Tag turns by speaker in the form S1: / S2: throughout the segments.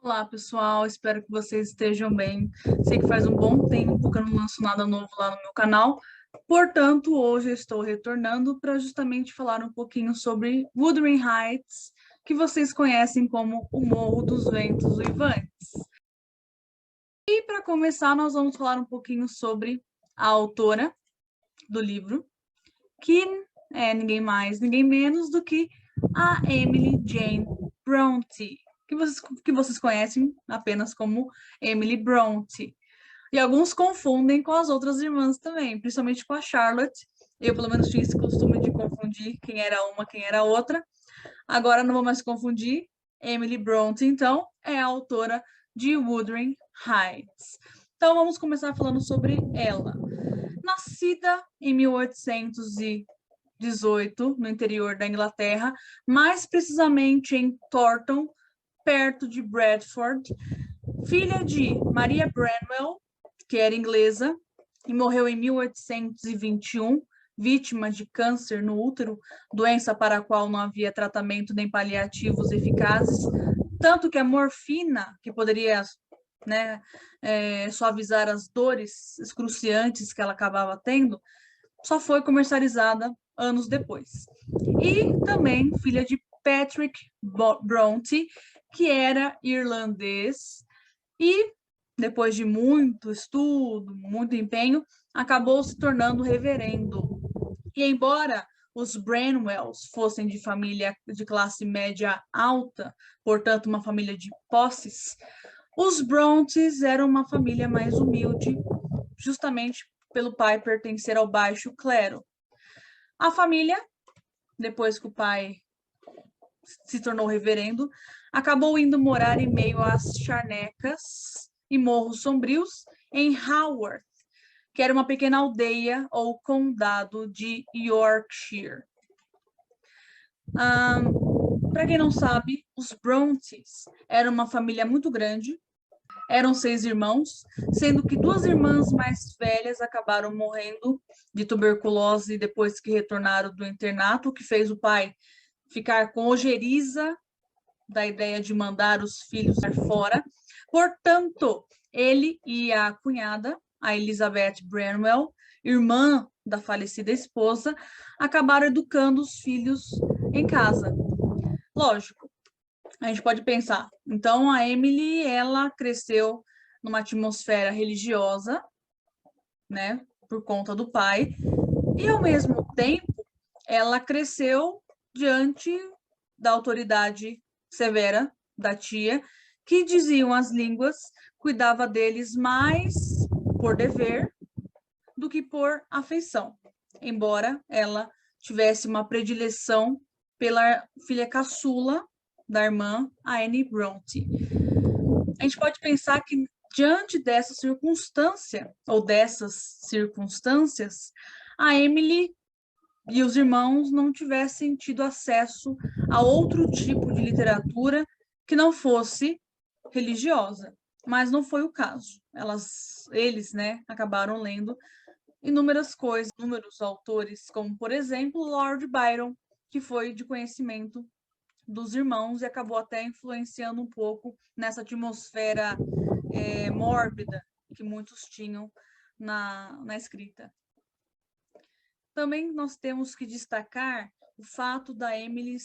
S1: Olá, pessoal. Espero que vocês estejam bem. Sei que faz um bom tempo que eu não lanço nada novo lá no meu canal. Portanto, hoje eu estou retornando para justamente falar um pouquinho sobre Wuthering Heights, que vocês conhecem como o Morro dos Ventos Uivantes. E para começar, nós vamos falar um pouquinho sobre a autora do livro, que é ninguém mais, ninguém menos do que a Emily Jane Bronte, que vocês conhecem apenas como Emily Bronte. E alguns confundem com as outras irmãs também, principalmente com a Charlotte. Eu, pelo menos, tinha esse costume de confundir quem era uma, quem era outra. Agora não vou mais confundir. Emily Bronte, então, é a autora de Wuthering Heights. Então, vamos começar falando sobre ela. Nascida em 1818, no interior da Inglaterra, mais precisamente em Thornton, perto de Bradford, filha de Maria Branwell, que era inglesa, e morreu em 1821, vítima de câncer no útero, doença para a qual não havia tratamento nem paliativos eficazes, tanto que a morfina, que poderia suavizar as dores excruciantes que ela acabava tendo, só foi comercializada anos depois. E também filha de Patrick Bronte, que era irlandês e, depois de muito estudo, muito empenho, acabou se tornando reverendo. E embora os Branwells fossem de família de classe média alta, portanto uma família de posses, os Brontes eram uma família mais humilde, justamente pelo pai pertencer ao baixo clero. A família, depois que o pai se tornou reverendo, acabou indo morar em meio às charnecas e morros sombrios em Haworth, que era uma pequena aldeia ou condado de Yorkshire. Para quem não sabe, os Brontes eram uma família muito grande, eram 6 irmãos, sendo que 2 irmãs mais velhas acabaram morrendo de tuberculose depois que retornaram do internato, o que fez o pai ficar com ojeriza da ideia de mandar os filhos para fora. Portanto, ele e a cunhada, a Elizabeth Branwell, irmã da falecida esposa, acabaram educando os filhos em casa. Lógico, a gente pode pensar, então a Emily, ela cresceu numa atmosfera religiosa, né, por conta do pai, e ao mesmo tempo ela cresceu diante da autoridade severa da tia, que diziam as línguas, cuidava deles mais por dever do que por afeição, embora ela tivesse uma predileção pela filha caçula da irmã, a Anne Bronte. A gente pode pensar que, diante dessa circunstância, ou dessas circunstâncias, a Emily e os irmãos não tivessem tido acesso a outro tipo de literatura que não fosse religiosa. Mas não foi o caso. Eles, né, acabaram lendo inúmeras coisas, inúmeros autores, como, por exemplo, Lord Byron, que foi de conhecimento dos irmãos e acabou até influenciando um pouco nessa atmosfera mórbida que muitos tinham na escrita. Também nós temos que destacar o fato da Emily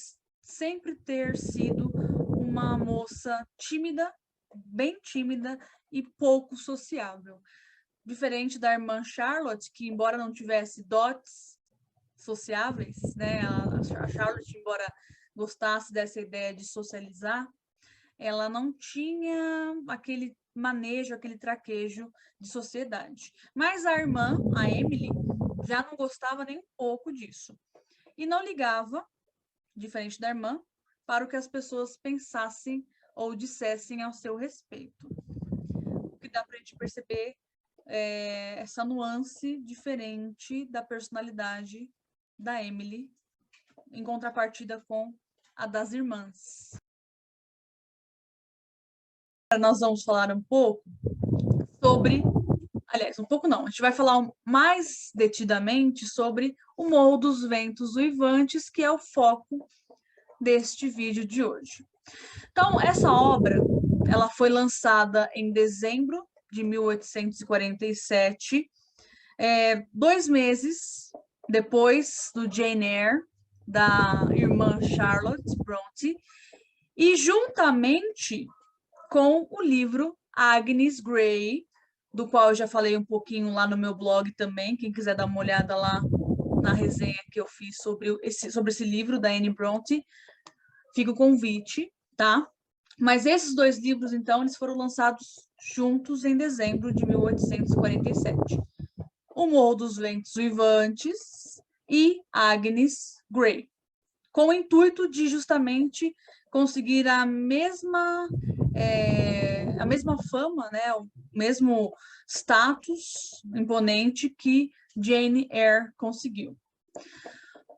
S1: sempre ter sido uma moça tímida, bem tímida e pouco sociável. Diferente da irmã Charlotte, que embora não tivesse dotes sociáveis, né, a Charlotte, embora gostasse dessa ideia de socializar, ela não tinha aquele manejo, aquele traquejo de sociedade. Mas a irmã, a Emily, já não gostava nem um pouco disso. E não ligava, diferente da irmã, para o que as pessoas pensassem ou dissessem ao seu respeito. O que dá para a gente perceber essa nuance diferente da personalidade da Emily, em contrapartida com a das irmãs. Nós vamos falar um pouco sobre, aliás, um pouco não, a gente vai falar mais detidamente sobre o Morro dos Ventos Uivantes, que é o foco deste vídeo de hoje. Então, essa obra, ela foi lançada em dezembro de 1847, 2 meses depois do Jane Eyre, da irmã Charlotte Brontë, e juntamente com o livro Agnes Grey, do qual eu já falei um pouquinho lá no meu blog também, quem quiser dar uma olhada lá na resenha que eu fiz sobre esse livro da Anne Brontë, fica o convite, tá? Mas esses 2 livros, então, eles foram lançados juntos em dezembro de 1847. O Morro dos Ventos Uivantes e Agnes Grey, com o intuito de justamente conseguir a mesma fama, né, o mesmo status imponente que Jane Eyre conseguiu.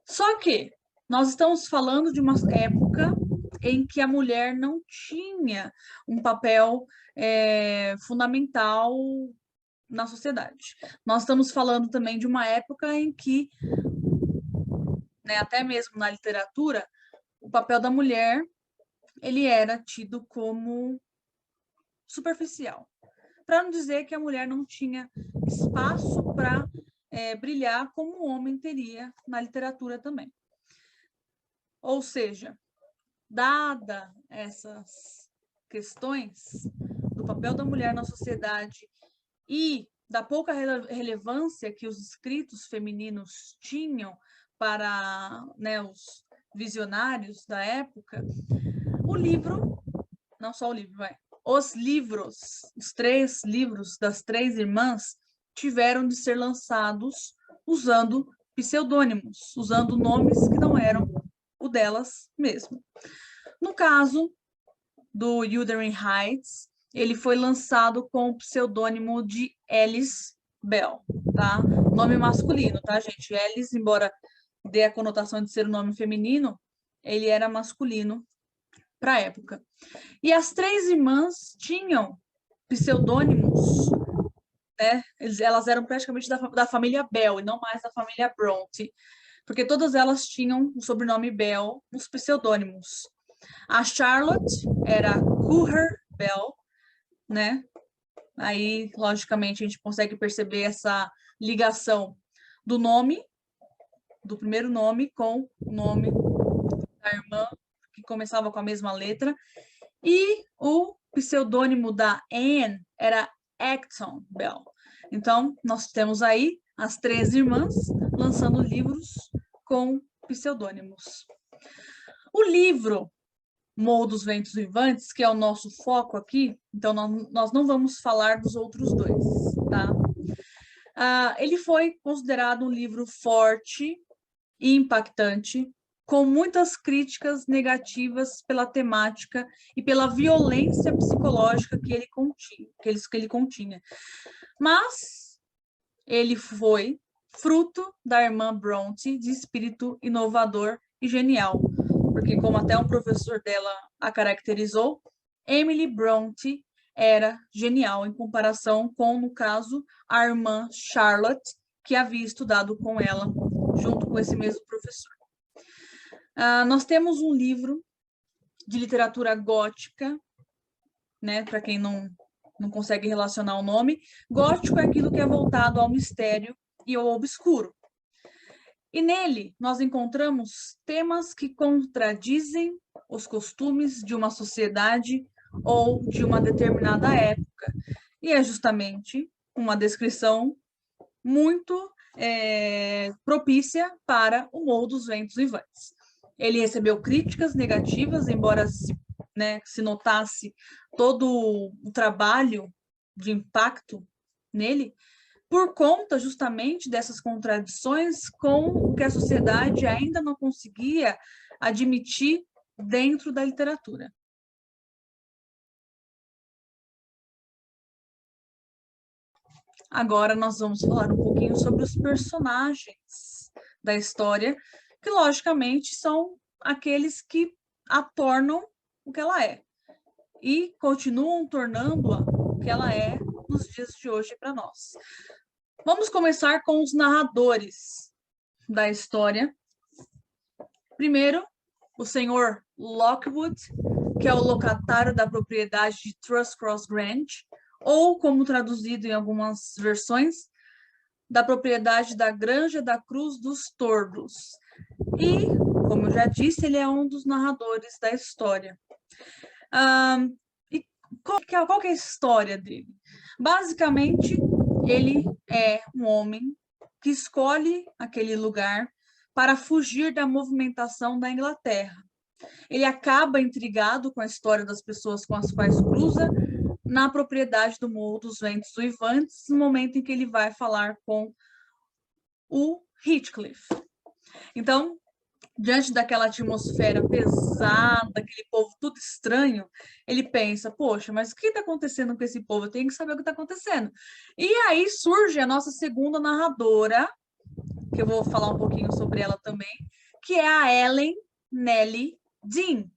S1: Só que nós estamos falando de uma época em que a mulher não tinha um papel fundamental na sociedade. Nós estamos falando também de uma época em que, né, até mesmo na literatura, o papel da mulher ele era tido como superficial. Para não dizer que a mulher não tinha espaço para brilhar como o homem teria na literatura também. Ou seja, dada essas questões do papel da mulher na sociedade e da pouca relevância que os escritos femininos tinham para, né, os visionários da época, o livro, não só o livro, os livros, os 3 livros das 3 irmãs tiveram de ser lançados usando pseudônimos, usando nomes que não eram o delas mesmo. No caso do Wuthering Heights, ele foi lançado com o pseudônimo de Alice Bell, tá? Nome masculino, tá, gente? Alice, embora dê a conotação de ser um nome feminino, ele era masculino para a época. E as 3 irmãs tinham pseudônimos, né? Elas eram praticamente da família Bell e não mais da família Brontë, porque todas elas tinham o sobrenome Bell nos pseudônimos. A Charlotte era Currer Bell, né? Aí, logicamente, a gente consegue perceber essa ligação do nome, do primeiro nome, com o nome da irmã, que começava com a mesma letra. E o pseudônimo da Anne era Acton Bell. Então, nós temos aí as 3 irmãs lançando livros com pseudônimos. O livro Morro dos Ventos Uivantes, que é o nosso foco aqui, então nós não vamos falar dos outros 2, tá? Ele foi considerado um livro forte e impactante, com muitas críticas negativas pela temática e pela violência psicológica que ele continha. Mas ele foi fruto da irmã Brontë de espírito inovador e genial, porque como até um professor dela a caracterizou, Emily Brontë era genial em comparação com, no caso, a irmã Charlotte, que havia estudado com ela, junto com esse mesmo professor. Nós temos um livro de literatura gótica, né, para quem não consegue relacionar o nome. Gótico é aquilo que é voltado ao mistério e ao obscuro. E nele nós encontramos temas que contradizem os costumes de uma sociedade ou de uma determinada época. E é justamente uma descrição muito propícia para o Morro dos Ventos Uivantes. Ele recebeu críticas negativas, embora se notasse todo o trabalho de impacto nele, por conta justamente dessas contradições com o que a sociedade ainda não conseguia admitir dentro da literatura. Agora nós vamos falar um pouquinho sobre os personagens da história, que logicamente são aqueles que a tornam o que ela é e continuam tornando-a o que ela é nos dias de hoje para nós. Vamos começar com os narradores da história. Primeiro, o senhor Lockwood, que é o locatário da propriedade de Trust Cross Grange, ou, como traduzido em algumas versões, da propriedade da Granja da Cruz dos Tordos. E, como eu já disse, ele é um dos narradores da história. E qual que é a história dele? Basicamente, ele é um homem que escolhe aquele lugar para fugir da movimentação da Inglaterra. Ele acaba intrigado com a história das pessoas com as quais cruza na propriedade do Morro dos Ventos Uivantes, no momento em que ele vai falar com o Heathcliff. Então, diante daquela atmosfera pesada, aquele povo tudo estranho, ele pensa, poxa, mas o que está acontecendo com esse povo? Eu tenho que saber o que está acontecendo. E aí surge a nossa segunda narradora, que eu vou falar um pouquinho sobre ela também, que é a Ellen Nellie Dean.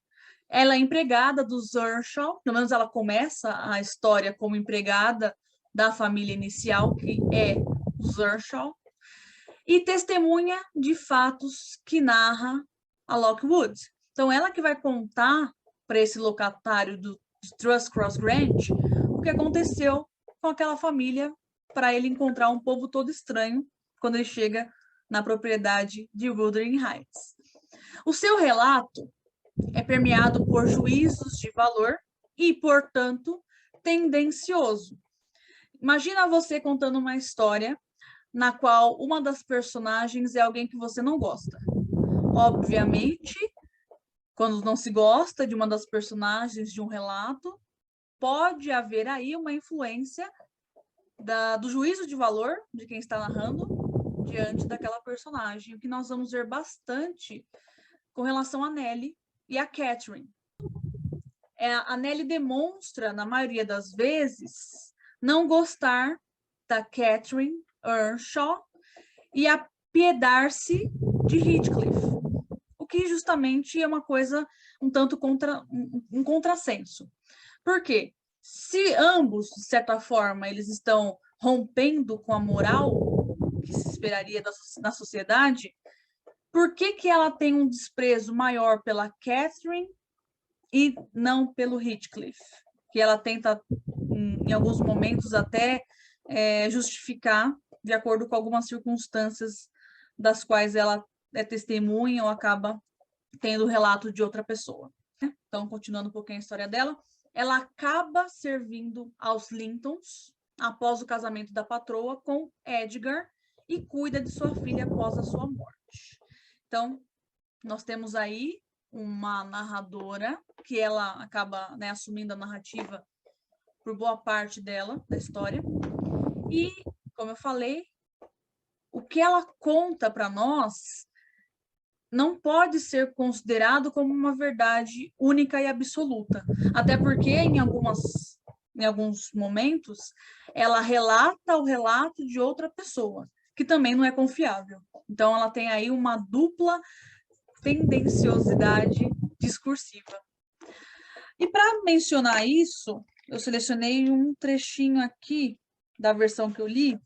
S1: Ela é empregada dos Earnshaw, pelo menos ela começa a história como empregada da família inicial, que é os Earnshaw, e testemunha de fatos que narra a Lockwood. Então, ela que vai contar para esse locatário do Trust Cross Grange o que aconteceu com aquela família para ele encontrar um povo todo estranho quando ele chega na propriedade de Wuthering Heights. O seu relato é permeado por juízos de valor e, portanto, tendencioso. Imagina você contando uma história na qual uma das personagens é alguém que você não gosta. Obviamente, quando não se gosta de uma das personagens de um relato, pode haver aí uma influência do juízo de valor de quem está narrando diante daquela personagem, o que nós vamos ver bastante com relação a Nellie e a Catherine. A Nellie demonstra, na maioria das vezes, não gostar da Catherine Earnshaw e apiedar-se de Heathcliff, o que justamente é uma coisa um tanto um contrassenso. Por quê? Se ambos, de certa forma, eles estão rompendo com a moral que se esperaria na sociedade, por que que ela tem um desprezo maior pela Catherine e não pelo Heathcliff? Que ela tenta, em alguns momentos, até justificar de acordo com algumas circunstâncias das quais ela é testemunha ou acaba tendo o relato de outra pessoa. Então, continuando um pouquinho a história dela, ela acaba servindo aos Lintons após o casamento da patroa com Edgar e cuida de sua filha após a sua morte. Então, nós temos aí uma narradora que ela acaba, né, assumindo a narrativa por boa parte dela, da história. E, como eu falei, o que ela conta para nós não pode ser considerado como uma verdade única e absoluta. Até porque, em alguns momentos, ela relata o relato de outra pessoa, que também não é confiável. Então, ela tem aí uma dupla tendenciosidade discursiva. E para mencionar isso, eu selecionei um trechinho aqui da versão que eu li,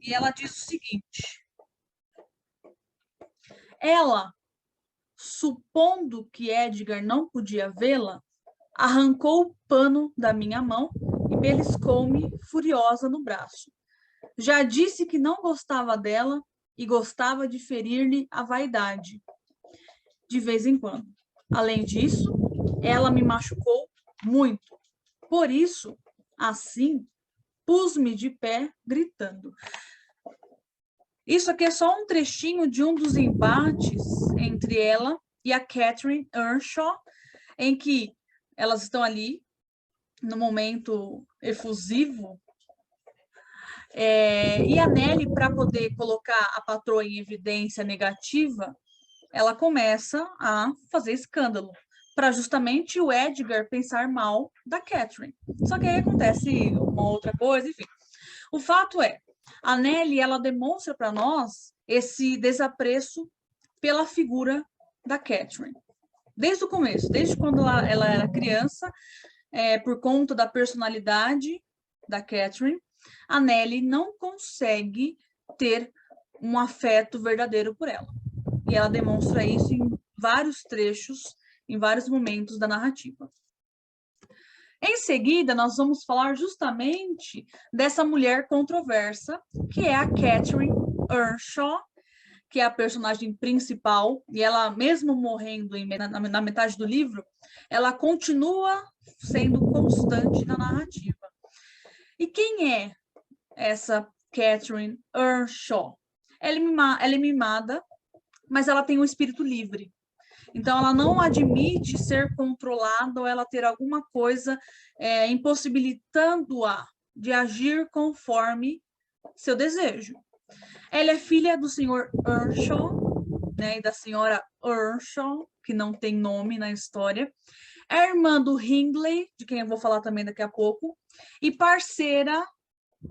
S1: e ela diz o seguinte: ela, supondo que Edgar não podia vê-la, arrancou o pano da minha mão e beliscou-me furiosa no braço. Já disse que não gostava dela e gostava de ferir-lhe a vaidade, de vez em quando. Além disso, ela me machucou muito. Por isso, assim, pus-me de pé, gritando. Isso aqui é só um trechinho de um dos embates entre ela e a Catherine Earnshaw, em que elas estão ali, no momento efusivo, e a Nellie, para poder colocar a patroa em evidência negativa, ela começa a fazer escândalo, para justamente o Edgar pensar mal da Catherine. Só que aí acontece uma outra coisa, enfim. O fato é, a Nellie, ela demonstra para nós esse desapreço pela figura da Catherine. Desde o começo, desde quando ela era criança, por conta da personalidade da Catherine, a Nellie não consegue ter um afeto verdadeiro por ela. e ela demonstra isso em vários trechos, em vários momentos da narrativa. Em seguida, nós vamos falar justamente dessa mulher controversa, que é a Catherine Earnshaw, que é a personagem principal, e ela, mesmo morrendo na metade do livro, ela continua sendo constante na narrativa. E quem é essa Catherine Earnshaw? Ela é mimada, mas ela tem um espírito livre. Então, ela não admite ser controlada ou ela ter alguma coisa impossibilitando-a de agir conforme seu desejo. Ela é filha do senhor Earnshaw, né, e da senhora Earnshaw, que não tem nome na história. É irmã do Hindley, de quem eu vou falar também daqui a pouco, e parceira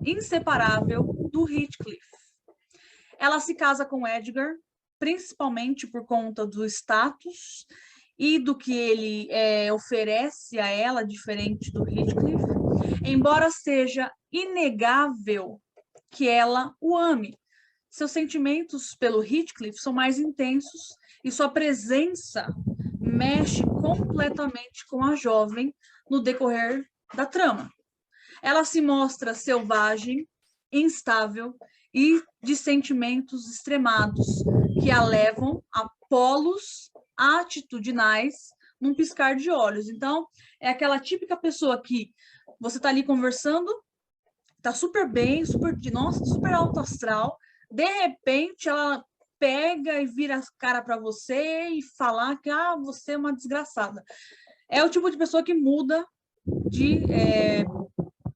S1: inseparável do Heathcliff. Ela se casa com Edgar, principalmente por conta do status e do que ele oferece a ela, diferente do Heathcliff, embora seja inegável que ela o ame. Seus sentimentos pelo Heathcliff são mais intensos e sua presença mexe completamente com a jovem no decorrer da trama. Ela se mostra selvagem, instável e de sentimentos extremados, que a levam a polos atitudinais num piscar de olhos. Então, é aquela típica pessoa que você está ali conversando, está super bem, nossa, super alto astral, de repente ela pega e vira a cara para você e falar que você é uma desgraçada. É o tipo de pessoa que muda de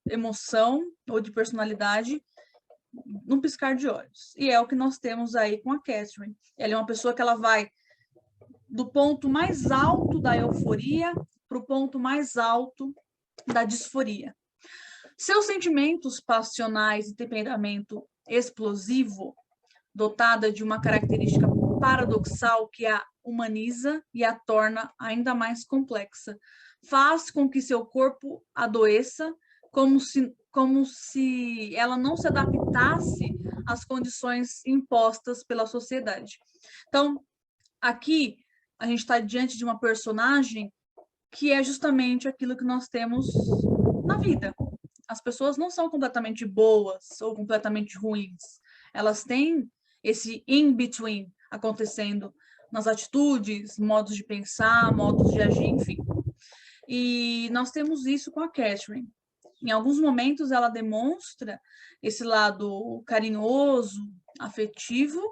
S1: emoção ou de personalidade num piscar de olhos. E é o que nós temos aí com a Catherine. Ela é uma pessoa que ela vai do ponto mais alto da euforia para o ponto mais alto da disforia. Seus sentimentos passionais e temperamento explosivo, dotada de uma característica paradoxal que a humaniza e a torna ainda mais complexa, faz com que seu corpo adoeça como se ela não se adaptasse às condições impostas pela sociedade. Então, aqui a gente está diante de uma personagem que é justamente aquilo que nós temos na vida. As pessoas não são completamente boas ou completamente ruins. Elas têm esse in-between acontecendo nas atitudes, modos de pensar, modos de agir, enfim. E nós temos isso com a Catherine. Em alguns momentos ela demonstra esse lado carinhoso, afetivo,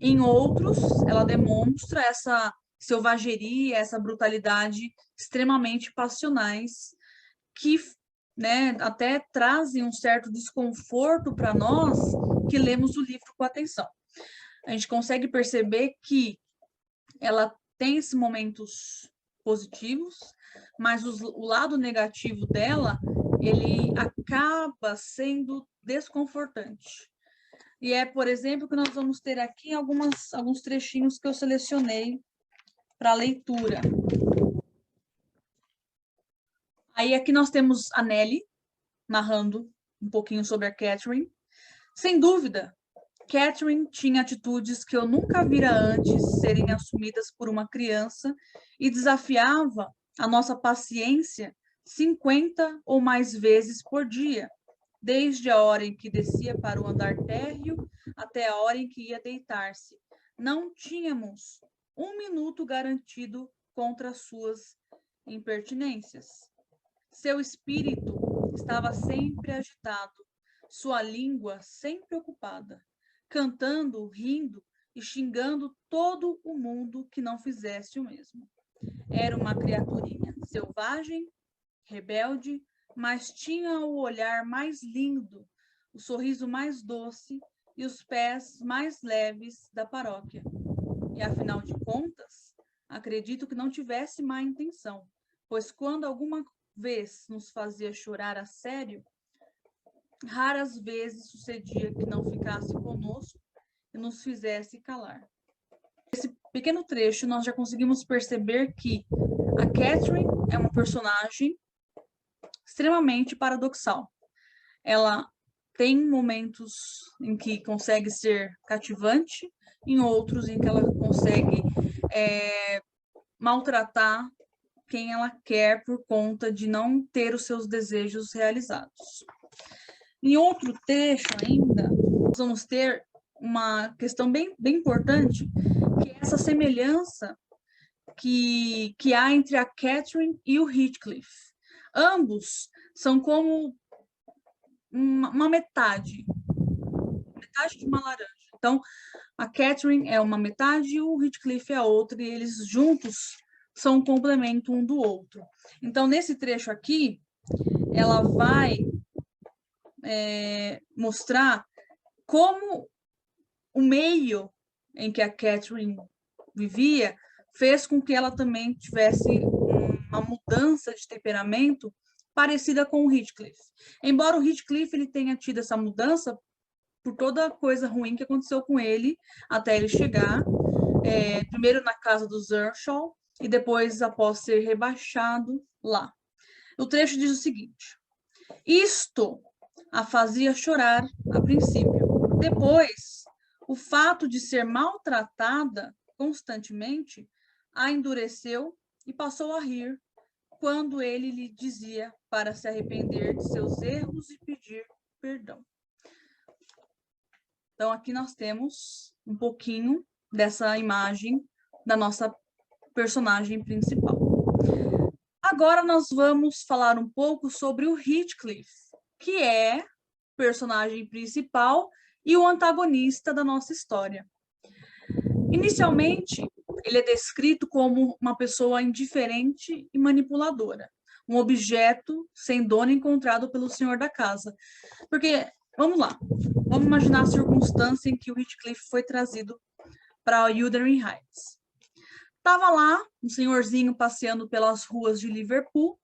S1: em outros ela demonstra essa selvageria, essa brutalidade extremamente passionais que, né, até trazem um certo desconforto para nós que lemos o livro com atenção. A gente consegue perceber que ela tem esses momentos positivos, mas o lado negativo dela, ele acaba sendo desconfortante. E é, por exemplo, que nós vamos ter aqui alguns trechinhos que eu selecionei para leitura. Aí aqui nós temos a Nelly narrando um pouquinho sobre a Catherine. Sem dúvida, Catherine tinha atitudes que eu nunca vira antes serem assumidas por uma criança e desafiava a nossa paciência 50 ou mais vezes por dia, desde a hora em que descia para o andar térreo até a hora em que ia deitar-se. Não tínhamos um minuto garantido contra suas impertinências. Seu espírito estava sempre agitado, sua língua sempre ocupada, cantando, rindo e xingando todo o mundo que não fizesse o mesmo. Era uma criaturinha selvagem, rebelde, mas tinha o olhar mais lindo, o sorriso mais doce e os pés mais leves da paróquia. E, afinal de contas, acredito que não tivesse má intenção, pois quando alguma vez nos fazia chorar a sério, raras vezes sucedia que não ficasse conosco e nos fizesse calar. Nesse pequeno trecho, nós já conseguimos perceber que a Catherine é uma personagem extremamente paradoxal. Ela tem momentos em que consegue ser cativante, em outros em que ela consegue maltratar quem ela quer por conta de não ter os seus desejos realizados. Em outro trecho ainda, nós vamos ter uma questão bem importante, que é essa semelhança que há entre a Catherine e o Heathcliff. Ambos são como uma metade de uma laranja. Então, a Catherine é uma metade e o Heathcliff é a outra, e eles juntos são um complemento um do outro. Então, nesse trecho aqui, ela vai mostrar como o meio em que a Catherine vivia fez com que ela também tivesse uma mudança de temperamento parecida com o Heathcliff. Embora o Heathcliff ele tenha tido essa mudança por toda coisa ruim que aconteceu com ele até ele chegar, primeiro na casa dos Earnshaw e depois após ser rebaixado lá. O trecho diz o seguinte: isto a fazia chorar a princípio. Depois, o fato de ser maltratada constantemente a endureceu e passou a rir quando ele lhe dizia para se arrepender de seus erros e pedir perdão. Então, aqui nós temos um pouquinho dessa imagem da nossa personagem principal. Agora nós vamos falar um pouco sobre o Heathcliff, que é o personagem principal e o antagonista da nossa história. Inicialmente, ele é descrito como uma pessoa indiferente e manipuladora, um objeto sem dono encontrado pelo senhor da casa. Porque, vamos lá, vamos imaginar a circunstância em que o Heathcliff foi trazido para Wuthering Heights. Estava lá, um senhorzinho passeando pelas ruas de Liverpool.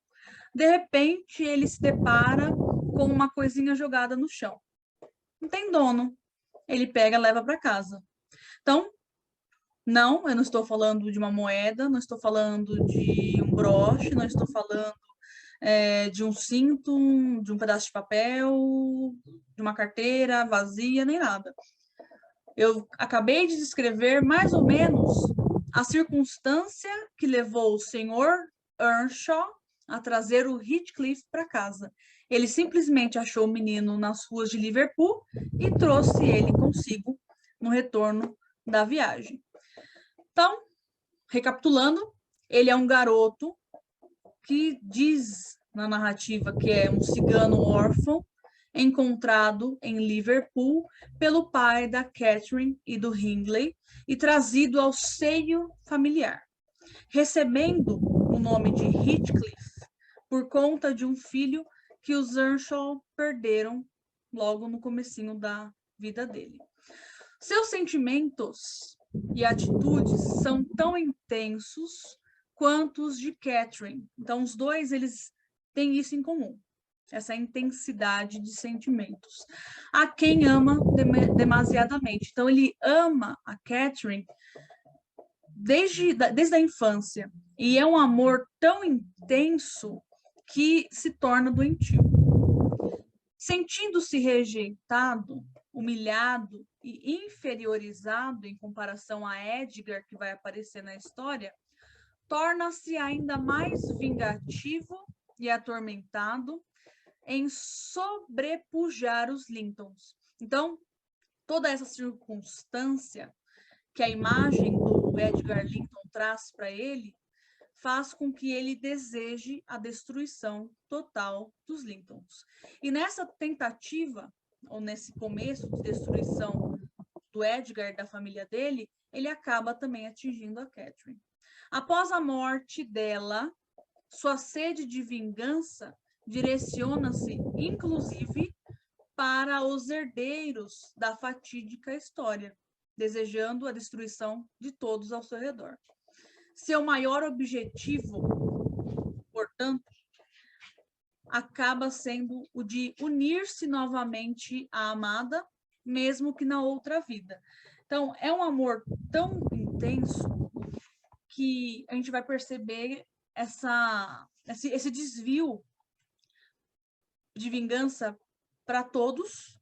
S1: De repente, ele se depara com uma coisinha jogada no chão. Não tem dono. Ele pega e leva para casa. Então, não, eu não estou falando de uma moeda, não estou falando de um broche, não estou falando de um cinto, de um pedaço de papel, de uma carteira vazia, nem nada. Eu acabei de descrever mais ou menos a circunstância que levou o senhor Earnshaw a trazer o Heathcliff para casa. Ele simplesmente achou o menino nas ruas de Liverpool e trouxe ele consigo no retorno da viagem. Então, recapitulando, ele é um garoto que diz na narrativa que é um cigano órfão encontrado em Liverpool pelo pai da Catherine e do Hindley e trazido ao seio familiar, recebendo o nome de Heathcliff por conta de um filho que os Earnshaw perderam logo no comecinho da vida dele. Seus sentimentos e atitudes são tão intensos quanto os de Catherine. Então, os dois, eles têm isso em comum, essa intensidade de sentimentos. Há quem ama demasiadamente. Então, ele ama a Catherine desde a infância. E é um amor tão intenso que se torna doentio. Sentindo-se rejeitado, humilhado e inferiorizado em comparação a Edgar, que vai aparecer na história, torna-se ainda mais vingativo e atormentado em sobrepujar os Lintons. Então, toda essa circunstância que a imagem do Edgar Linton traz para ele faz com que ele deseje a destruição total dos Lintons. E nessa tentativa, ou nesse começo de destruição do Edgar e da família dele, ele acaba também atingindo a Catherine. Após a morte dela, sua sede de vingança direciona-se, inclusive, para os herdeiros da fatídica história, desejando a destruição de todos ao seu redor. Seu maior objetivo, portanto, acaba sendo o de unir-se novamente à amada, mesmo que na outra vida. Então, é um amor tão intenso que a gente vai perceber esse desvio de vingança para todos,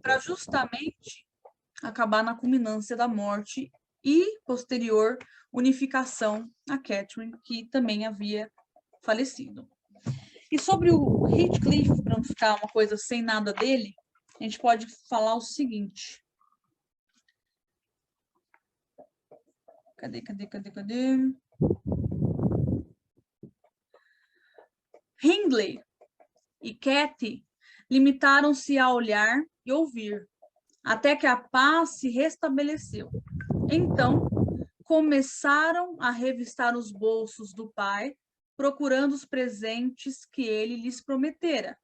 S1: para justamente acabar na culminância da morte e posterior unificação a Catherine, que também havia falecido. E sobre o Heathcliff, para não ficar uma coisa sem nada dele, a gente pode falar o seguinte. Cadê? Hindley e Cathy limitaram-se a olhar e ouvir, até que a paz se restabeleceu. Então, começaram a revistar os bolsos do pai, procurando os presentes que ele lhes prometera.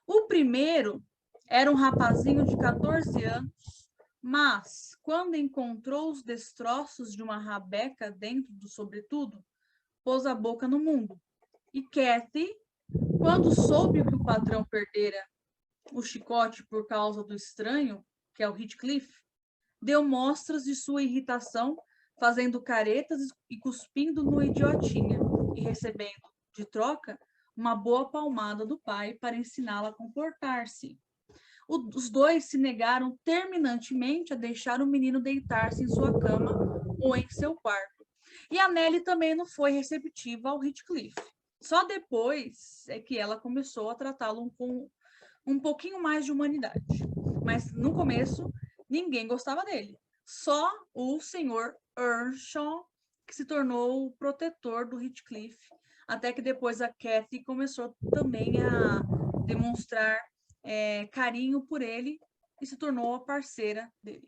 S1: O primeiro era um rapazinho de 14 anos, mas, quando encontrou os destroços de uma rabeca dentro do sobretudo, pôs a boca no mundo. E Cathy, quando soube que o patrão perdera o chicote por causa do estranho, que é o Heathcliff, deu mostras de sua irritação, fazendo caretas e cuspindo no idiotinha, e recebendo, de troca, uma boa palmada do pai para ensiná-la a comportar-se. Os dois se negaram terminantemente a deixar o menino deitar-se em sua cama ou em seu quarto. E a Nelly também não foi receptiva ao Heathcliff. Só depois é que ela começou a tratá-lo com um pouquinho mais de humanidade. Mas no começo, ninguém gostava dele. Só o senhor Earnshaw, que se tornou o protetor do Heathcliff, até que depois a Cathy começou também a demonstrar carinho por ele e se tornou a parceira dele.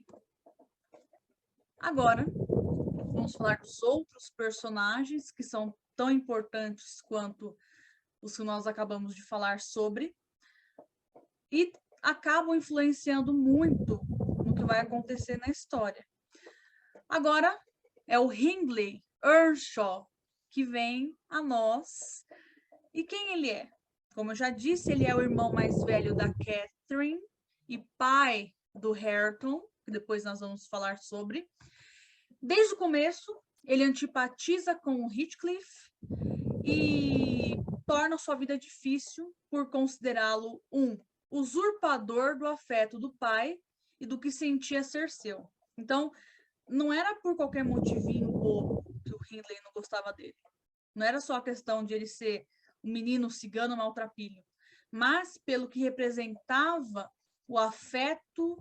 S1: Agora, vamos falar dos outros personagens que são tão importantes quanto os que nós acabamos de falar sobre e acabam influenciando muito no que vai acontecer na história. Agora é o Hindley Earnshaw que vem a nós. E quem ele é? Como eu já disse, ele é o irmão mais velho da Catherine e pai do Hareton, que depois nós vamos falar sobre. Desde o começo, ele antipatiza com o Heathcliff e torna sua vida difícil por considerá-lo um usurpador do afeto do pai e do que sentia ser seu. Então, não era por qualquer motivinho bobo que o Hindley não gostava dele. Não era só a questão de ele ser um menino cigano maltrapilho, mas pelo que representava o afeto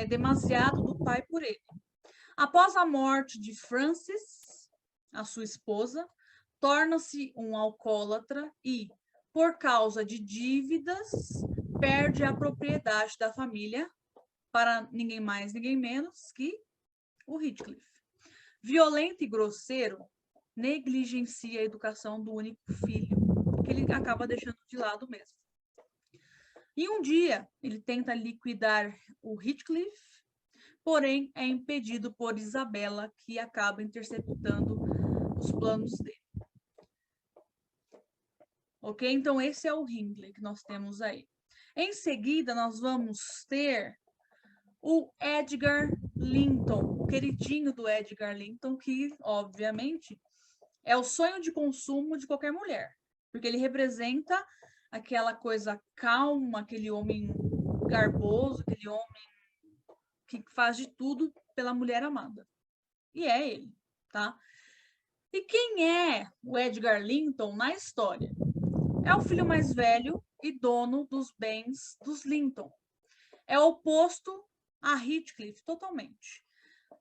S1: demasiado do pai por ele. Após a morte de Frances, a sua esposa, torna-se um alcoólatra e, por causa de dívidas, perde a propriedade da família para ninguém mais, ninguém menos que o Heathcliff. Violento e grosseiro, negligencia a educação do único filho, que ele acaba deixando de lado mesmo. E um dia, ele tenta liquidar o Heathcliff, porém é impedido por Isabella, que acaba interceptando os planos dele. Ok? Então, esse é o Hindley que nós temos aí. Em seguida, nós vamos ter o Edgar Linton, o queridinho do Edgar Linton, que, obviamente, é o sonho de consumo de qualquer mulher, porque ele representa aquela coisa calma, aquele homem garboso, aquele homem que faz de tudo pela mulher amada. E é ele, tá? E quem é o Edgar Linton na história? É o filho mais velho e dono dos bens dos Linton. É oposto a Heathcliff totalmente.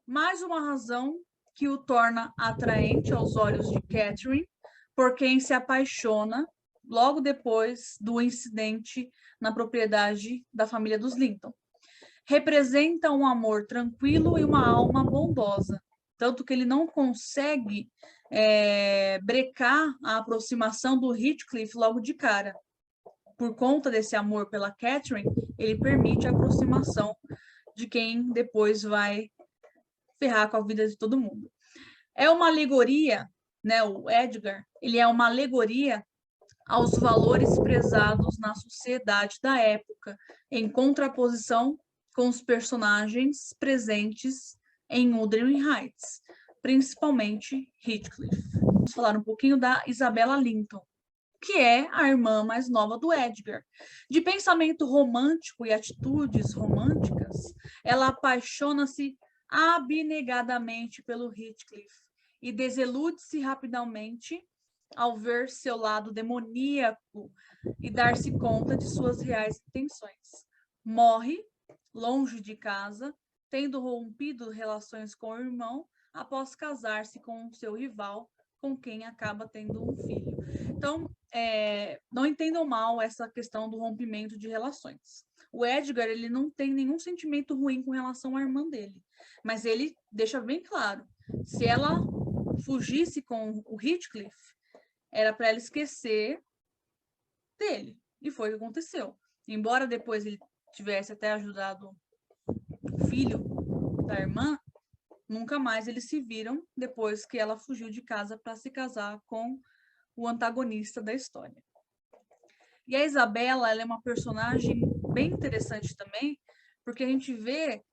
S1: Mais uma razão que o torna atraente aos olhos de Catherine, por quem se apaixona logo depois do incidente na propriedade da família dos Linton. Representa um amor tranquilo e uma alma bondosa, tanto que ele não consegue brecar a aproximação do Heathcliff logo de cara. Por conta desse amor pela Catherine, ele permite a aproximação de quem depois vai ferrar com a vida de todo mundo. É uma alegoria, né? O Edgar, ele é uma alegoria aos valores prezados na sociedade da época, em contraposição com os personagens presentes em Wuthering Heights, principalmente Heathcliff. Vamos falar um pouquinho da Isabella Linton, que é a irmã mais nova do Edgar. De pensamento romântico e atitudes românticas, ela apaixona-se abnegadamente pelo Heathcliff e desilude-se rapidamente ao ver seu lado demoníaco e dar-se conta de suas reais intenções. Morre longe de casa, tendo rompido relações com o irmão após casar-se com seu rival, com quem acaba tendo um filho. Então, não entendam mal essa questão do rompimento de relações. O Edgar, ele não tem nenhum sentimento ruim com relação à irmã dele, mas ele deixa bem claro, se ela fugisse com o Heathcliff, era para ela esquecer dele, e foi o que aconteceu. Embora depois ele tivesse até ajudado o filho da irmã, nunca mais eles se viram depois que ela fugiu de casa para se casar com o antagonista da história. E a Isabela, ela é uma personagem bem interessante também, porque a gente vê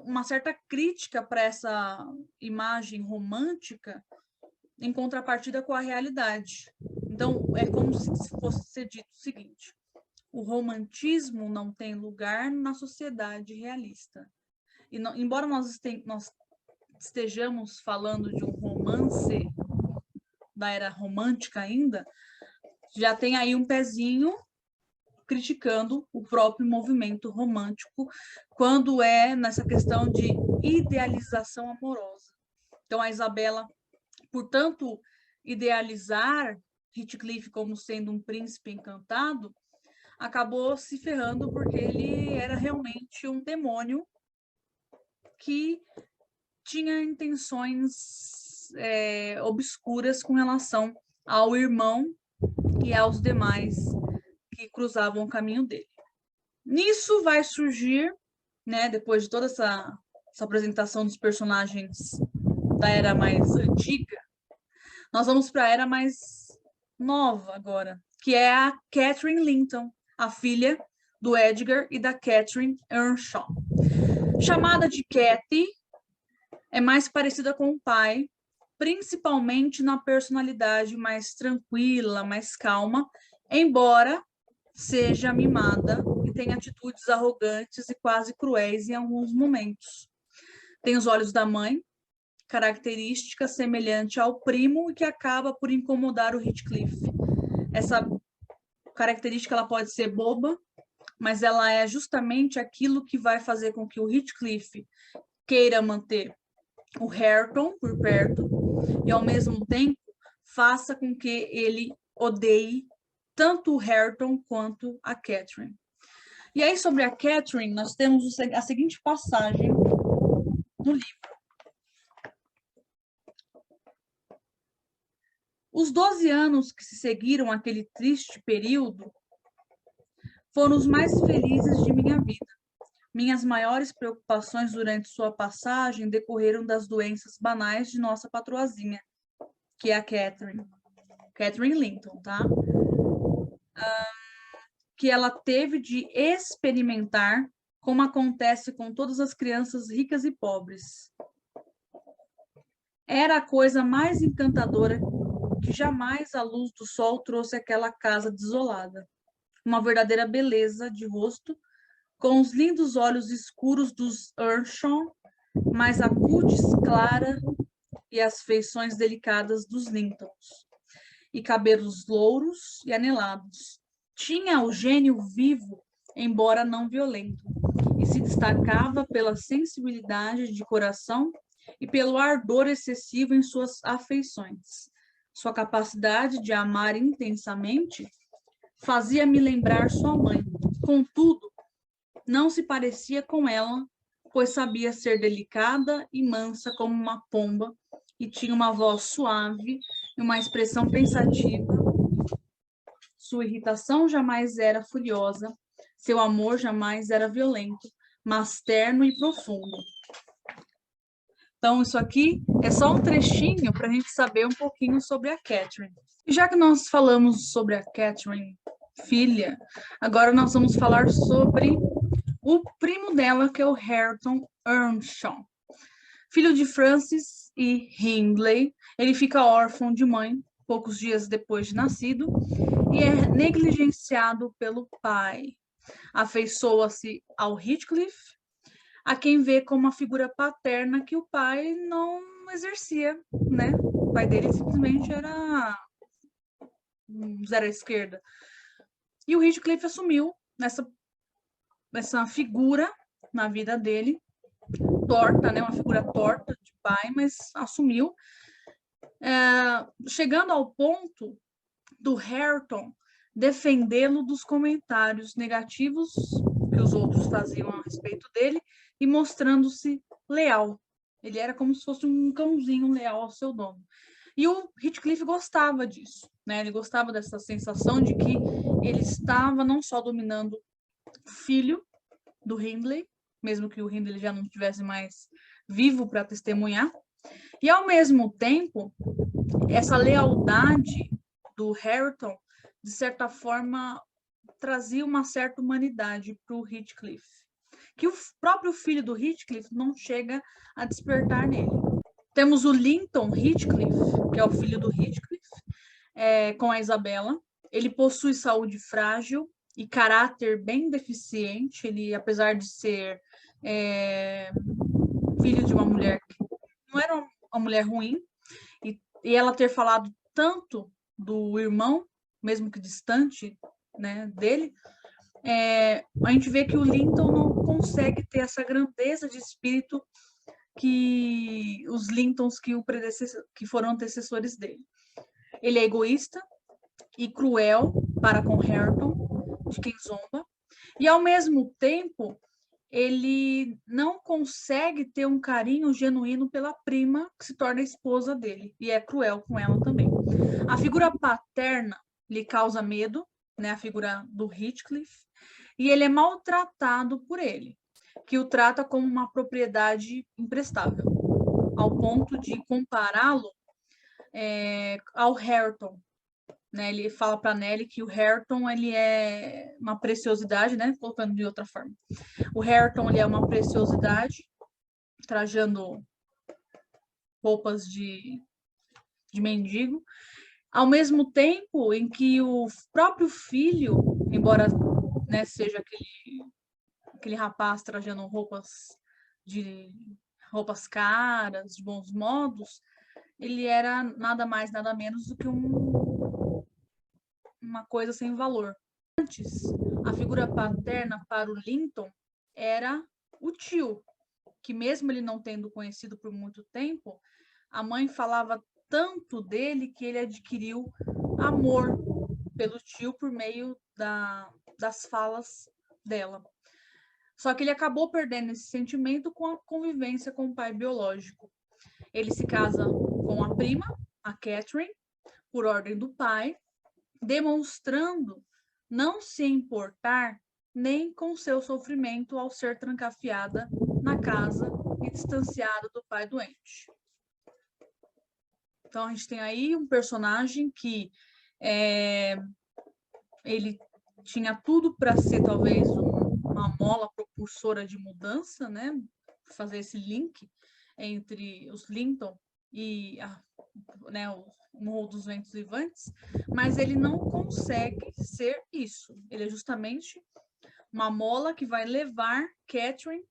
S1: uma certa crítica para essa imagem romântica em contrapartida com a realidade. Então, é como se fosse ser dito o seguinte: o romantismo não tem lugar na sociedade realista. E não, embora nós estejamos falando de um romance da era romântica ainda, já tem aí um pezinho criticando o próprio movimento romântico quando é nessa questão de idealização amorosa. Então, a Isabela, portanto, idealizar Heathcliff como sendo um príncipe encantado, acabou se ferrando porque ele era realmente um demônio que tinha intenções obscuras com relação ao irmão e aos demais que cruzavam o caminho dele. Nisso vai surgir, né, depois de toda essa apresentação dos personagens da era mais antiga, nós vamos para a era mais nova agora, que é a Catherine Linton, a filha do Edgar e da Catherine Earnshaw. Chamada de Cathy, é mais parecida com o pai, principalmente na personalidade mais tranquila, mais calma, embora seja mimada e tenha atitudes arrogantes e quase cruéis em alguns momentos. Tem os olhos da mãe, característica semelhante ao primo e que acaba por incomodar o Heathcliff. Essa característica ela pode ser boba, mas ela é justamente aquilo que vai fazer com que o Heathcliff queira manter o Hareton por perto e, ao mesmo tempo, faça com que ele odeie tanto o Hareton quanto a Catherine. E aí, sobre a Catherine, nós temos a seguinte passagem no livro. Os 12 anos que se seguiram àquele triste período foram os mais felizes de minha vida. Minhas maiores preocupações durante sua passagem decorreram das doenças banais de nossa patroazinha, que é a Catherine Linton, tá? Que ela teve de experimentar, como acontece com todas as crianças ricas e pobres. Era a coisa mais encantadora que jamais a luz do sol trouxe àquela casa desolada. Uma verdadeira beleza de rosto, com os lindos olhos escuros dos Earnshaw, mas a cutis clara e as feições delicadas dos Lintons, e cabelos louros e anelados. Tinha o gênio vivo, embora não violento, e se destacava pela sensibilidade de coração e pelo ardor excessivo em suas afeições. Sua capacidade de amar intensamente fazia-me lembrar sua mãe. Contudo, não se parecia com ela, pois sabia ser delicada e mansa como uma pomba e tinha uma voz suave e uma expressão pensativa. Sua irritação jamais era furiosa, seu amor jamais era violento, mas terno e profundo. Então, isso aqui é só um trechinho para a gente saber um pouquinho sobre a Catherine. E já que nós falamos sobre a Catherine, filha, agora nós vamos falar sobre o primo dela, que é o Hareton Earnshaw. Filho de Francis e Hindley, ele fica órfão de mãe poucos dias depois de nascido e é negligenciado pelo pai. Afeiçoa-se ao Heathcliff, a quem vê como uma figura paterna que o pai não exercia, né? O pai dele simplesmente era um zero à esquerda. E o Heathcliff assumiu essa figura na vida dele, torta, né? Uma figura torta de pai, mas assumiu. Chegando ao ponto do Hareton defendê-lo dos comentários negativos que os outros faziam a respeito dele e mostrando-se leal. Ele era como se fosse um cãozinho leal ao seu dono. E o Heathcliff gostava disso, né? Ele gostava dessa sensação de que ele estava não só dominando o filho do Hindley, mesmo que o Hindley já não estivesse mais vivo para testemunhar, e ao mesmo tempo, essa lealdade do Hareton, de certa forma, trazia uma certa humanidade para o Heathcliff, que o próprio filho do Heathcliff não chega a despertar nele. Temos o Linton Heathcliff, que é o filho do Heathcliff, com a Isabella. Ele possui saúde frágil e caráter bem deficiente. Ele, apesar de ser filho de uma mulher que não era uma mulher ruim, e ela ter falado tanto do irmão, mesmo que distante, né, dele, a gente vê que o Linton não consegue ter essa grandeza de espírito que os Lintons que foram antecessores dele. Ele é egoísta e cruel para com Hareton, de quem zomba, e ao mesmo tempo ele não consegue ter um carinho genuíno pela prima que se torna a esposa dele, e é cruel com ela também. A figura paterna lhe causa medo, né, a figura do Heathcliff, e ele é maltratado por ele, que o trata como uma propriedade imprestável, ao ponto de compará-lo ao Hareton. Né? Ele fala para Nelly que o Hareton ele é uma preciosidade, né? Colocando de outra forma. O Hareton ele é uma preciosidade, trajando roupas de mendigo, ao mesmo tempo em que o próprio filho, embora, né, seja aquele rapaz trajando roupas caras, de bons modos, ele era nada mais, nada menos do que uma coisa sem valor. Antes, a figura paterna para o Linton era o tio, que mesmo ele não tendo conhecido por muito tempo, a mãe falava tanto dele que ele adquiriu amor pelo tio por meio das falas dela. Só que ele acabou perdendo esse sentimento com a convivência com o pai biológico. Ele se casa com a prima, a Catherine, por ordem do pai, demonstrando não se importar nem com seu sofrimento ao ser trancafiada na casa e distanciada do pai doente. Então, a gente tem aí um personagem que ele tinha tudo para ser talvez uma mola propulsora de mudança, né? Fazer esse link entre os Linton e né, o Morro dos Ventos Vivantes, mas ele não consegue ser isso. Ele é justamente uma mola que vai levar Catherine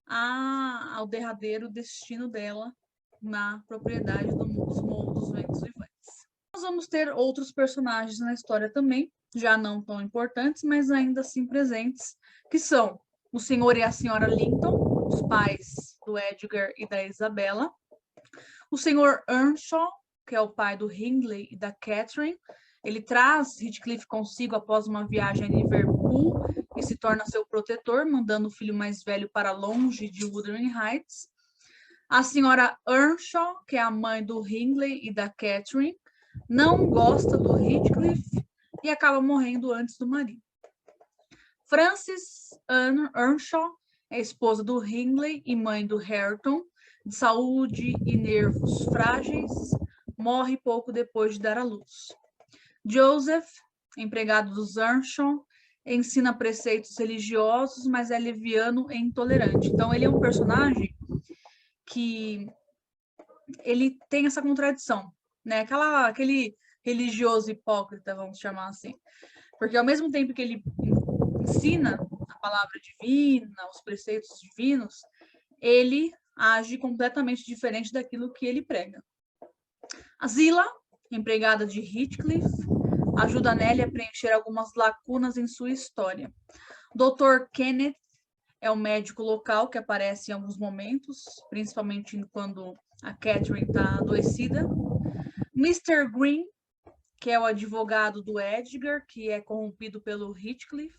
S1: ao derradeiro destino dela na propriedade dos Morros dos Ventos Vivantes. Nós vamos ter outros personagens na história também, já não tão importantes, mas ainda assim presentes, que são o senhor e a senhora Linton, os pais do Edgar e da Isabella, o senhor Earnshaw, que é o pai do Hindley e da Catherine. Ele traz Heathcliff consigo após uma viagem a Liverpool e se torna seu protetor, mandando o filho mais velho para longe de Wuthering Heights. A senhora Earnshaw, que é a mãe do Hindley e da Catherine, não gosta do Heathcliff e acaba morrendo antes do marido. Frances Earnshaw é esposa do Hindley e mãe do Hareton, de saúde e nervos frágeis, morre pouco depois de dar à luz. Joseph, empregado dos Earnshaw, ensina preceitos religiosos, mas é leviano e intolerante. Então, ele é um personagem que ele tem essa contradição, né? Aquele religioso hipócrita, vamos chamar assim. Porque ao mesmo tempo que ele ensina a palavra divina, os preceitos divinos, ele age completamente diferente daquilo que ele prega. A Zillah, empregada de Heathcliff, ajuda Nellie a preencher algumas lacunas em sua história. Dr. Kenneth é o médico local que aparece em alguns momentos, principalmente quando a Catherine está adoecida. Mr. Green, que é o advogado do Edgar, que é corrompido pelo Heathcliff.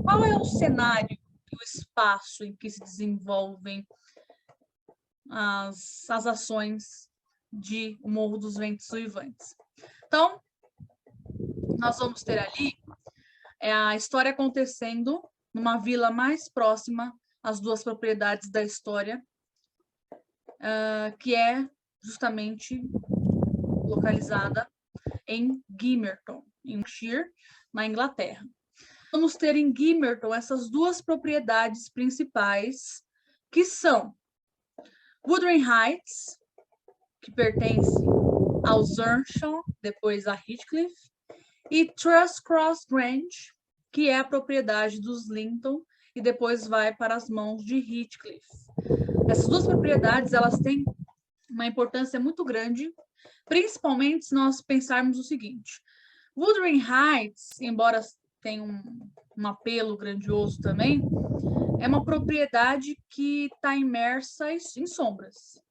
S1: Qual é o cenário e o espaço em que se desenvolvem as ações de O Morro dos Ventos Uivantes? Então, nós vamos ter ali a história acontecendo numa vila mais próxima às duas propriedades da história, que é justamente localizada em Gimmerton, em Yorkshire, na Inglaterra. Vamos ter em Gimmerton essas duas propriedades principais, que são Wuthering Heights, que pertence aos Earnshaw, depois a Heathcliff, e Thrushcross Grange, que é a propriedade dos Linton e depois vai para as mãos de Heathcliff. Essas duas propriedades, elas têm uma importância muito grande, principalmente se nós pensarmos o seguinte: Wuthering Heights, embora tenha um apelo grandioso também, é uma propriedade que está imersa em sombras.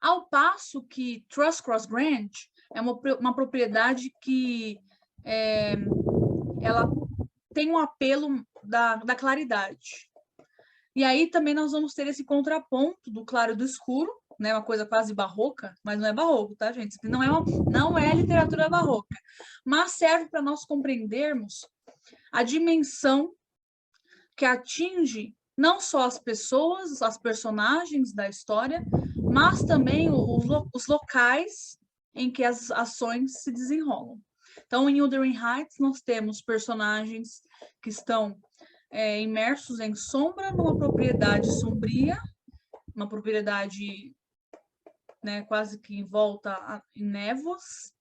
S1: Ao passo que Thrushcross Grange é uma propriedade que ela tem um apelo da claridade. E aí também nós vamos ter esse contraponto do claro e do escuro, né? Uma coisa quase barroca, mas não é barroco, tá, gente? Não é literatura barroca, mas serve para nós compreendermos a dimensão que atinge não só as pessoas, as personagens da história, mas também os locais em que as ações se desenrolam. Então, em Wuthering Heights, nós temos personagens que estão imersos em sombra, numa propriedade sombria, uma propriedade, né, quase que envolta em névoas.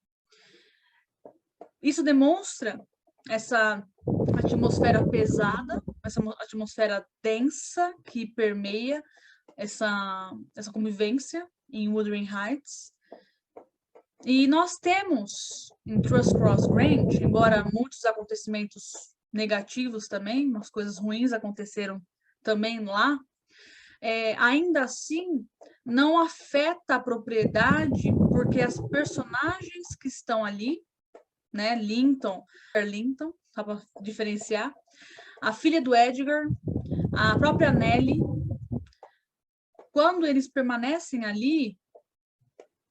S1: Isso demonstra essa atmosfera pesada, essa atmosfera densa que permeia essa convivência em Wuthering Heights. E nós temos em Thrushcross Grange, embora muitos acontecimentos negativos também, umas coisas ruins aconteceram também lá, ainda assim não afeta a propriedade, porque as personagens que estão ali, né, Linton, só para diferenciar, a filha do Edgar, a própria Nellie, quando eles permanecem ali,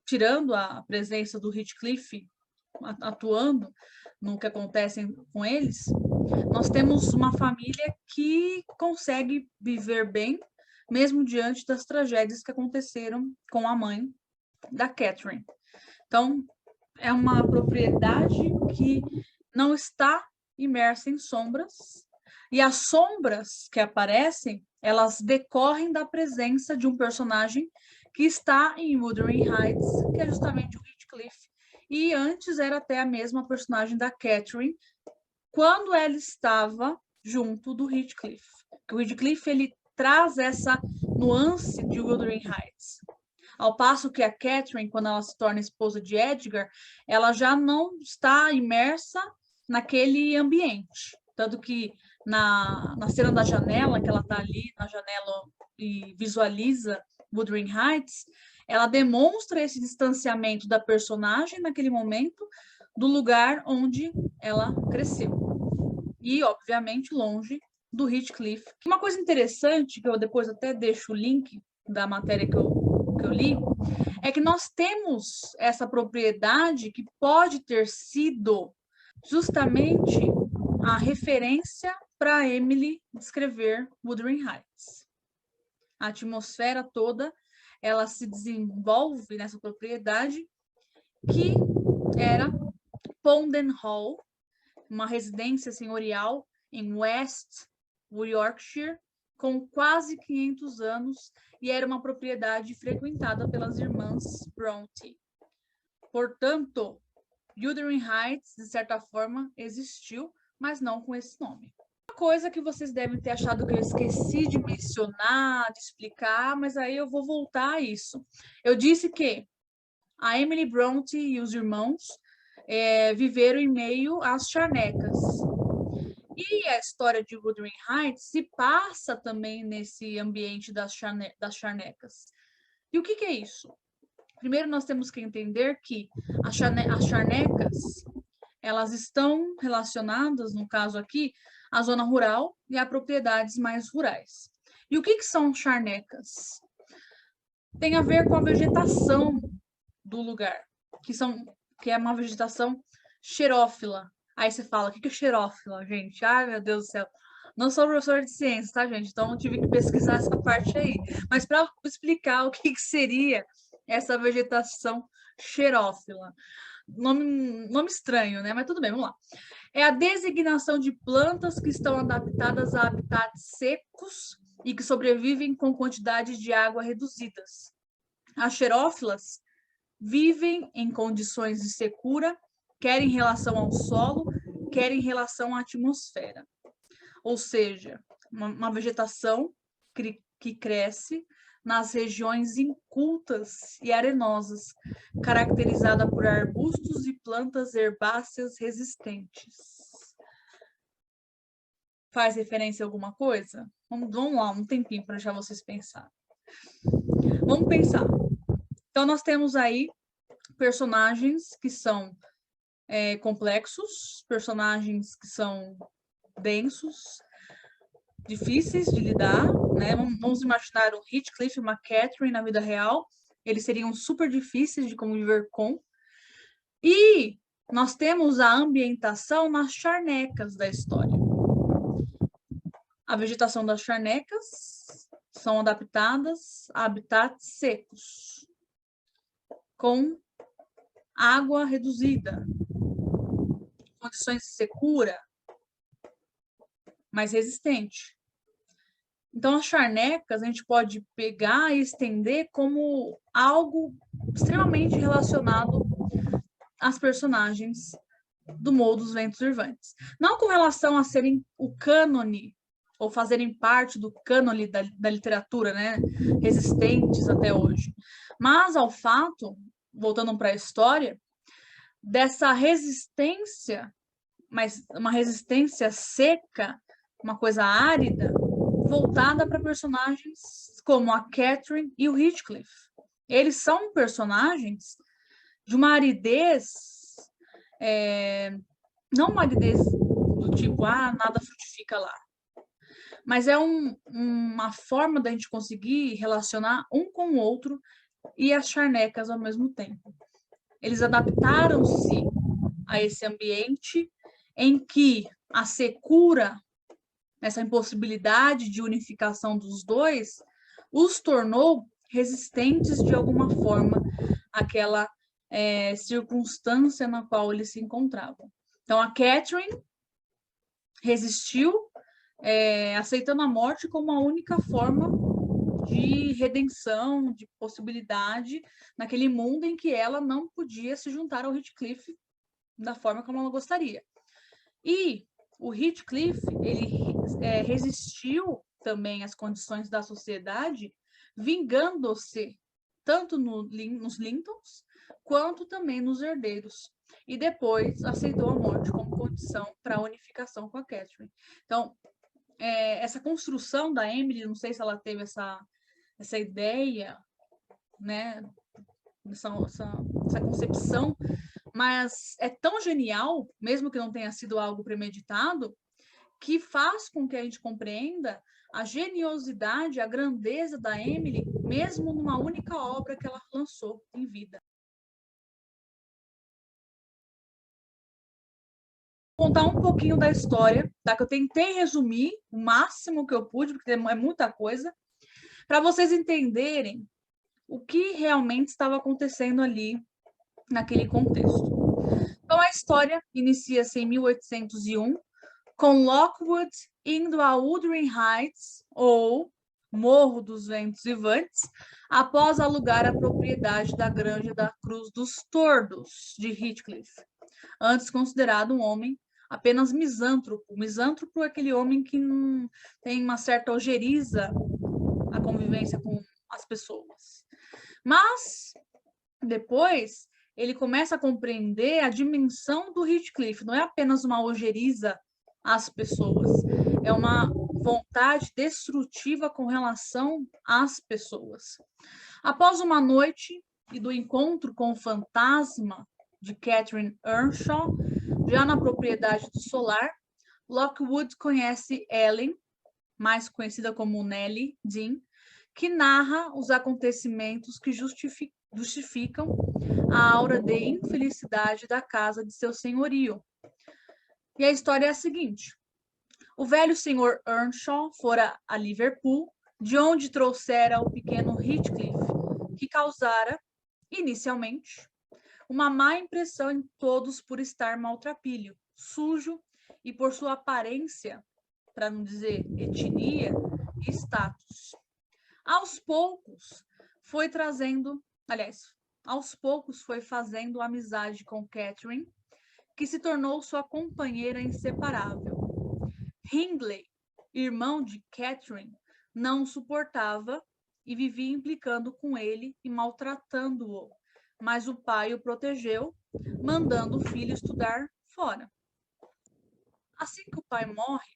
S1: tirando a presença do Heathcliff atuando no que acontece com eles, nós temos uma família que consegue viver bem, mesmo diante das tragédias que aconteceram com a mãe da Catherine. Então, é uma propriedade que não está imersa em sombras, e as sombras que aparecem, elas decorrem da presença de um personagem que está em Wuthering Heights, que é justamente o Heathcliff, e antes era até a mesma personagem da Catherine, quando ela estava junto do Heathcliff. O Heathcliff, ele traz essa nuance de Wuthering Heights. Ao passo que a Catherine, quando ela se torna esposa de Edgar, ela já não está imersa naquele ambiente. Tanto que na cena da janela, que ela está ali na janela e visualiza Wuthering Heights, ela demonstra esse distanciamento da personagem naquele momento do lugar onde ela cresceu. E, obviamente, longe do Heathcliff. Uma coisa interessante, que eu depois até deixo o link da matéria que eu li, é que nós temos essa propriedade que pode ter sido justamente a referência para Emily descrever Wuthering Heights. A atmosfera toda, ela se desenvolve nessa propriedade que era Pondon Hall, uma residência senhorial em West Yorkshire, com quase 500 anos e era uma propriedade frequentada pelas irmãs Bronte. Portanto, Wuthering Heights, de certa forma, existiu, mas não com esse nome. Uma coisa que vocês devem ter achado que eu esqueci de mencionar, de explicar, mas aí eu vou voltar a isso. Eu disse que a Emily Bronte e os irmãos viveram em meio às charnecas. E a história de Wuthering Heights se passa também nesse ambiente das charnecas. E o que é isso? Primeiro, nós temos que entender que as charnecas, elas estão relacionadas, no caso aqui, à zona rural e a propriedades mais rurais. E o que são charnecas? Tem a ver com a vegetação do lugar, que é uma vegetação xerófila. Aí você fala, o que é xerófila, gente? Ai, meu Deus do céu. Não sou professora de ciências, tá, gente? Então, eu tive que pesquisar essa parte aí. Mas para explicar o que seria essa vegetação xerófila. Nome estranho, né? Mas tudo bem, vamos lá. É a designação de plantas que estão adaptadas a habitats secos e que sobrevivem com quantidades de água reduzidas. As xerófilas vivem em condições de secura, quer em relação ao solo, quer em relação à atmosfera. Ou seja, uma vegetação que cresce nas regiões incultas e arenosas, caracterizada por arbustos e plantas herbáceas resistentes. Faz referência a alguma coisa? Vamos lá, um tempinho para deixar vocês pensarem. Vamos pensar. Então, nós temos aí personagens que são complexos, personagens que são densos, difíceis de lidar, né? Vamos imaginar um Heathcliff e uma Catherine na vida real. Eles seriam super difíceis de conviver com. E nós temos a ambientação nas charnecas da história. A vegetação das charnecas são adaptadas a habitats secos, com água reduzida, condições de secura, mais resistente. Então, as charnecas a gente pode pegar e estender como algo extremamente relacionado às personagens do Morro dos Ventos Uivantes. Não com relação a serem o cânone, ou fazerem parte do cânone da literatura, né? Resistentes até hoje. Mas ao fato, voltando para a história, dessa resistência, mas uma resistência seca, uma coisa árida, voltada para personagens como a Catherine e o Heathcliff. Eles são personagens de uma aridez, não uma aridez do tipo, nada frutifica lá, mas é uma forma da gente conseguir relacionar um com o outro e as charnecas ao mesmo tempo. Eles adaptaram-se a esse ambiente em que a secura, essa impossibilidade de unificação dos dois, os tornou resistentes de alguma forma àquela circunstância na qual eles se encontravam. Então, a Catherine resistiu, aceitando a morte como a única forma de redenção, de possibilidade naquele mundo em que ela não podia se juntar ao Heathcliff da forma como ela gostaria. E o Heathcliff, ele resistiu também às condições da sociedade, vingando-se tanto nos Lintons, quanto também nos herdeiros. E depois aceitou a morte como condição para a unificação com a Catherine. Então, essa construção da Emily, não sei se ela teve essa ideia, né, essa concepção, mas é tão genial, mesmo que não tenha sido algo premeditado, que faz com que a gente compreenda a geniosidade, a grandeza da Emily, mesmo numa única obra que ela lançou em vida. Vou contar um pouquinho da história, tá? Que eu tentei resumir o máximo que eu pude, porque é muita coisa, para vocês entenderem o que realmente estava acontecendo ali naquele contexto. Então, a história inicia-se em 1801, com Lockwood indo a Wuthering Heights, ou Morro dos Ventos Vivantes, após alugar a propriedade da Granja da Cruz dos Tordos, de Heathcliff, antes considerado um homem apenas misântropo. Misântropo é aquele homem que não tem uma certa ojeriza à convivência com as pessoas. Mas, depois, ele começa a compreender a dimensão do Heathcliff. Não é apenas uma ojeriza às pessoas, é uma vontade destrutiva com relação às pessoas. Após uma noite e do encontro com o fantasma de Catherine Earnshaw, já na propriedade do Solar, Lockwood conhece Ellen, mais conhecida como Nellie Dean, que narra os acontecimentos que justificam a aura de infelicidade da casa de seu senhorio. E a história é a seguinte: o velho senhor Earnshaw fora a Liverpool, de onde trouxera o pequeno Heathcliff, que causara, inicialmente, uma má impressão em todos por estar maltrapilho, sujo e por sua aparência, para não dizer etnia e status. Aos poucos foi fazendo amizade com Catherine, que se tornou sua companheira inseparável. Hindley, irmão de Catherine, não o suportava e vivia implicando com ele e maltratando-o, mas o pai o protegeu, mandando o filho estudar fora. Assim que o pai morre,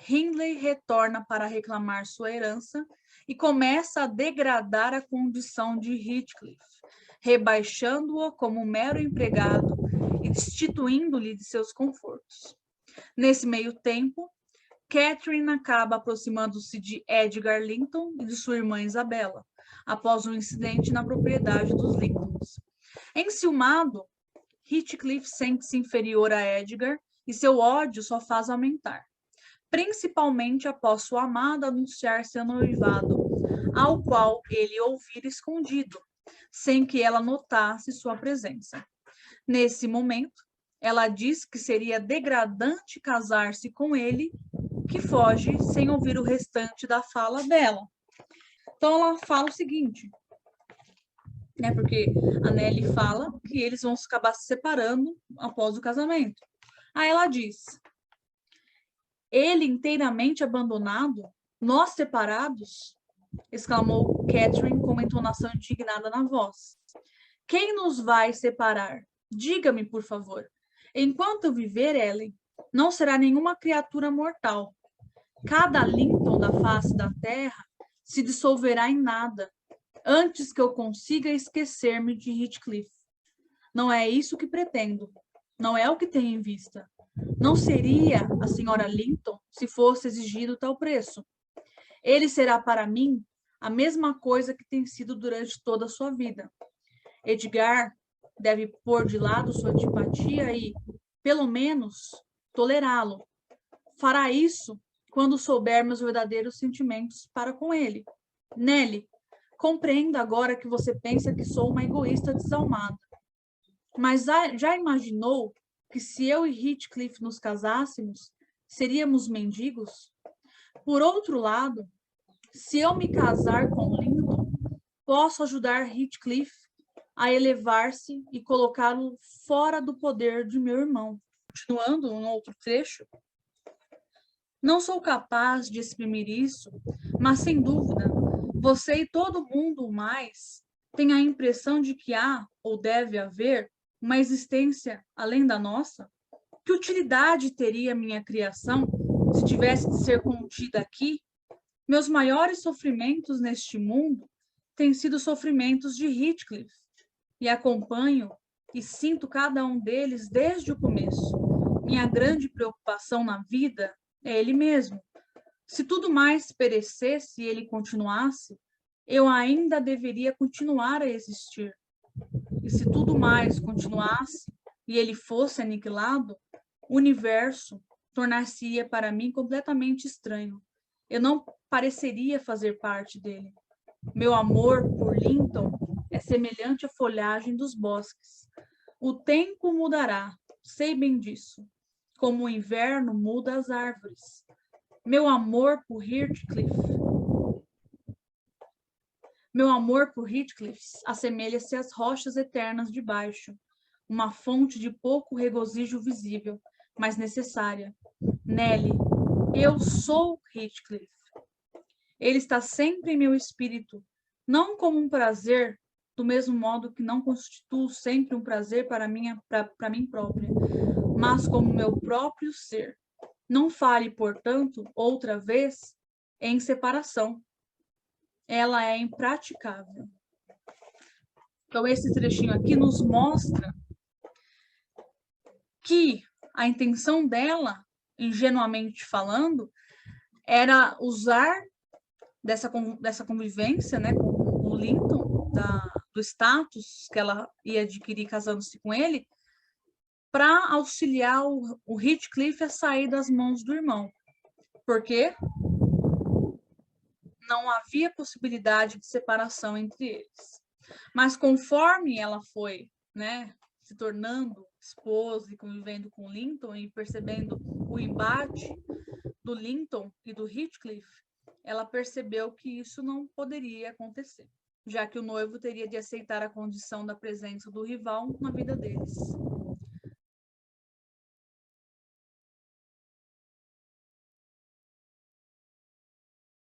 S1: Hindley retorna para reclamar sua herança e começa a degradar a condição de Heathcliff, rebaixando-o como mero empregado e destituindo-lhe de seus confortos. Nesse meio tempo, Catherine acaba aproximando-se de Edgar Linton e de sua irmã Isabella, após um incidente na propriedade dos Lintons. Enciumado, Heathcliff sente-se inferior a Edgar e seu ódio só faz aumentar, principalmente após sua amada anunciar seu noivado, ao qual ele ouvira escondido, sem que ela notasse sua presença. Nesse momento, ela diz que seria degradante casar-se com ele, que foge sem ouvir o restante da fala dela. Então, ela fala o seguinte, né? Porque a Nellie fala que eles vão acabar se separando após o casamento. Aí ela diz: ele inteiramente abandonado, nós separados? Exclamou Catherine com uma entonação indignada na voz. Quem nos vai separar? Diga-me, por favor. Enquanto eu viver, Ellen, não será nenhuma criatura mortal. Cada Linton da face da terra se dissolverá em nada, antes que eu consiga esquecer-me de Heathcliff. Não é isso que pretendo. Não é o que tenho em vista. Não seria a senhora Linton se fosse exigido tal preço. Ele será para mim a mesma coisa que tem sido durante toda a sua vida. Edgar deve pôr de lado sua antipatia e, pelo menos, tolerá-lo. Fará isso quando souber meus verdadeiros sentimentos para com ele. Nellie, compreendo agora que você pensa que sou uma egoísta desalmada. Mas já imaginou que se eu e Heathcliff nos casássemos, seríamos mendigos? Por outro lado, se eu me casar com Linton, posso ajudar Heathcliff a elevar-se e colocá-lo fora do poder de meu irmão. Continuando um outro trecho. Não sou capaz de exprimir isso, mas sem dúvida, você e todo mundo mais têm a impressão de que há, ou deve haver, uma existência além da nossa? Que utilidade teria minha criação se tivesse de ser contida aqui? Meus maiores sofrimentos neste mundo têm sido sofrimentos de Heathcliff, e acompanho e sinto cada um deles desde o começo. Minha grande preocupação na vida é ele mesmo. Se tudo mais perecesse e ele continuasse, eu ainda deveria continuar a existir. E se tudo mais continuasse e ele fosse aniquilado, o universo tornar-se-ia para mim completamente estranho. Eu não pareceria fazer parte dele. Meu amor por Linton é semelhante à folhagem dos bosques. O tempo mudará, sei bem disso. como o inverno muda as árvores. Meu amor por Heathcliff assemelha-se às rochas eternas de baixo, uma fonte de pouco regozijo visível, mas necessária. Nelly, eu sou Heathcliff. Ele está sempre em meu espírito, não como um prazer, do mesmo modo que não constituo sempre um prazer para mim própria, mas como meu próprio ser. Não fale, portanto, outra vez, em separação. Ela é impraticável. Então, esse trechinho aqui nos mostra que a intenção dela, ingenuamente falando, era usar dessa convivência, né, com o Linton, do status que ela ia adquirir casando-se com ele, para auxiliar o Heathcliff a sair das mãos do irmão. Porque não havia possibilidade de separação entre eles. Mas conforme ela foi, né, se tornando esposa e convivendo com Linton e percebendo o embate do Linton e do Heathcliff, ela percebeu que isso não poderia acontecer, já que o noivo teria de aceitar a condição da presença do rival na vida deles.